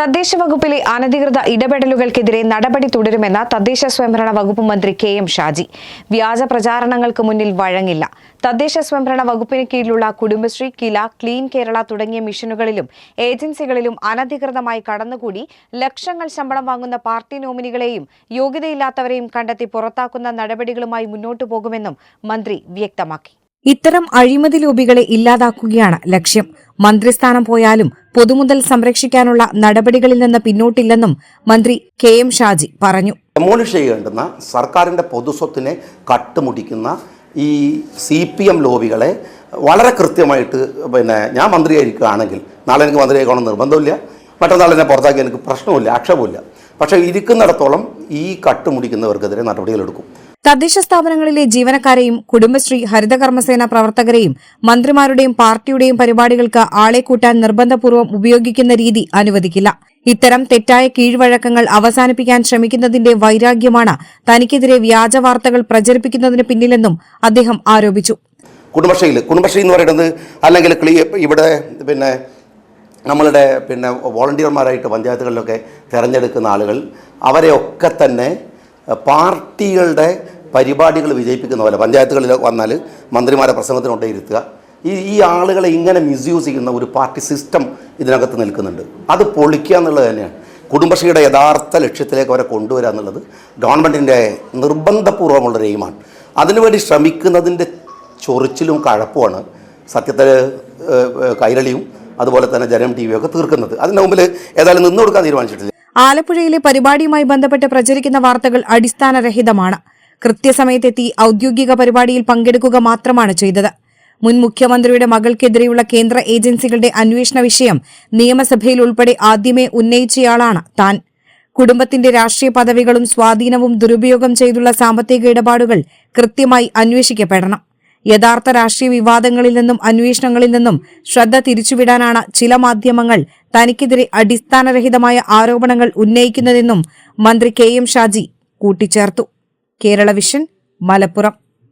തദ്ദേശ വകുപ്പിലെ അനധികൃത ഇടപെടലുകൾക്കെതിരെ നടപടി തുടരുമെന്ന് തദ്ദേശ സ്വയംഭരണ വകുപ്പ് മന്ത്രി കെ.എം. ഷാജി. വ്യാജ പ്രചാരണങ്ങൾക്ക് മുന്നിൽ വഴങ്ങില്ല. തദ്ദേശ സ്വയംഭരണ വകുപ്പിന് കീഴിലുള്ള കുടുംബശ്രീ, കില, ക്ലീൻ കേരള തുടങ്ങിയ മിഷനുകളിലും ഏജൻസികളിലും അനധികൃതമായി കടന്നുകൂടി ലക്ഷങ്ങൾ ശമ്പളം വാങ്ങുന്ന പാർട്ടി നോമിനികളെയും യോഗ്യതയില്ലാത്തവരെയും കണ്ടെത്തി പുറത്താക്കുന്ന നടപടികളുമായി മുന്നോട്ടു പോകുമെന്നും മന്ത്രി വ്യക്തമാക്കി. ഇത്തരം അഴിമതി ലോബികളെ ഇല്ലാതാക്കുകയാണ് ലക്ഷ്യം. മന്ത്രിസ്ഥാനം പോയാലും പൊതുമുതൽ സംരക്ഷിക്കാനുള്ള നടപടികളിൽ നിന്ന് പിന്നോട്ടില്ലെന്നും മന്ത്രി കെ.എം. ഷാജി പറഞ്ഞു. ഡെമോളിഷ് ചെയ്യേണ്ടുന്ന സർക്കാരിന്റെ പൊതുസ്വത്തിനെ കട്ടുമുടിക്കുന്ന ഈ CPM ലോബികളെ വളരെ കൃത്യമായിട്ട് ഞാൻ മന്ത്രിയായിരിക്കുകയാണെങ്കിൽ നാളെ എനിക്ക് മന്ത്രിയായിക്കോണം നിർബന്ധമില്ല, മറ്റന്നാൾ എന്നെ പുറത്താക്കി എനിക്ക് പ്രശ്നമില്ല, ആക്ഷേപമില്ല. പക്ഷേ ഇരിക്കുന്നിടത്തോളം ഈ കട്ടുമുടിക്കുന്നവർക്കെതിരെ നടപടികളെടുക്കും. തദ്ദേശ സ്ഥാപനങ്ങളിലെ ജീവനക്കാരെയും കുടുംബശ്രീ, ഹരിതകർമ്മസേന പ്രവർത്തകരെയും മന്ത്രിമാരുടെയും പാർട്ടിയുടെയും പരിപാടികൾക്ക് ആളെ കൂട്ടാൻ നിർബന്ധപൂർവ്വം ഉപയോഗിക്കുന്ന രീതി അനുവദിക്കില്ല. ഇത്തരം തെറ്റായ കീഴ്വഴക്കങ്ങൾ അവസാനിപ്പിക്കാൻ ശ്രമിക്കുന്നതിന്റെ വൈരാഗ്യമാണ് തനിക്കെതിരെ വ്യാജ വാർത്തകൾ പ്രചരിപ്പിക്കുന്നതിന് പിന്നിലെന്നും അദ്ദേഹം ആരോപിച്ചു. കുടുംബശ്രീ എന്ന് പറയുന്നത് അല്ലെങ്കിൽ ഇവിടെ നമ്മളുടെ വോളണ്ടിയർമാരായിട്ട് പഞ്ചായത്തുകളിലൊക്കെ തിരഞ്ഞെടുക്കുന്ന ആളുകൾ അവരെയൊക്കെ തന്നെ പാർട്ടികളുടെ പരിപാടികൾ വിജയിപ്പിക്കുന്ന പോലെ പഞ്ചായത്തുകളിൽ വന്നാൽ മന്ത്രിമാരെ പ്രസംഗത്തിനൊട്ടേ ഇരുത്തുക. ഈ ആളുകളെ ഇങ്ങനെ മിസ്യൂസ് ചെയ്യുന്ന ഒരു പാർട്ടി സിസ്റ്റം ഇതിനകത്ത് നിൽക്കുന്നുണ്ട്. അത് പൊളിക്കുക എന്നുള്ളത് തന്നെയാണ് കുടുംബശ്രീയുടെ യഥാർത്ഥ ലക്ഷ്യത്തിലേക്ക് അവരെ കൊണ്ടുവരിക എന്നുള്ളത് ഗവൺമെൻറ്റിൻ്റെ നിർബന്ധപൂർവ്വമുള്ളൊരു എയിമാണ്. അതിനുവേണ്ടി ശ്രമിക്കുന്നതിൻ്റെ ചൊറിച്ചിലും കഴപ്പുമാണ് സത്യത്തിൽ കൈരളിയും അതുപോലെ തന്നെ ജനം TV ഒക്കെ തീർക്കുന്നത്. അതിന് മുമ്പിൽ ഏതായാലും നിന്നു കൊടുക്കാൻ തീരുമാനിച്ചിട്ടില്ല. ആലപ്പുഴയിലെ പരിപാടിയുമായി ബന്ധപ്പെട്ട് പ്രചരിക്കുന്ന വാർത്തകൾ അടിസ്ഥാനരഹിതമാണ്. കൃത്യസമയത്തെത്തി ഔദ്യോഗിക പരിപാടിയിൽ പങ്കെടുക്കുക മാത്രമാണ് ചെയ്തത്. മുൻ മുഖ്യമന്ത്രിയുടെ മകൾക്കെതിരെയുള്ള കേന്ദ്ര ഏജൻസികളുടെ അന്വേഷണ വിഷയം നിയമസഭയിൽ ഉൾപ്പെടെ ആദ്യമേ ഉന്നയിച്ചയാളാണ് താൻ. കുടുംബത്തിന്റെ രാഷ്ട്രീയ പദവികളും സ്വാധീനവും ദുരുപയോഗം ചെയ്തുള്ള സാമ്പത്തിക ഇടപാടുകൾ കൃത്യമായി അന്വേഷിക്കപ്പെടണം. യഥാർത്ഥ രാഷ്ട്രീയ വിവാദങ്ങളിൽ നിന്നും അന്വേഷണങ്ങളിൽ നിന്നും ശ്രദ്ധ തിരിച്ചുവിടാനാണ് ചില മാധ്യമങ്ങൾ തനിക്കെതിരെ അടിസ്ഥാനരഹിതമായ ആരോപണങ്ങൾ ഉന്നയിക്കുന്നതെന്നും മന്ത്രി കെ.എം. ഷാജി കൂട്ടിച്ചേർത്തു. കേരള വിഷൻ, മലപ്പുറം.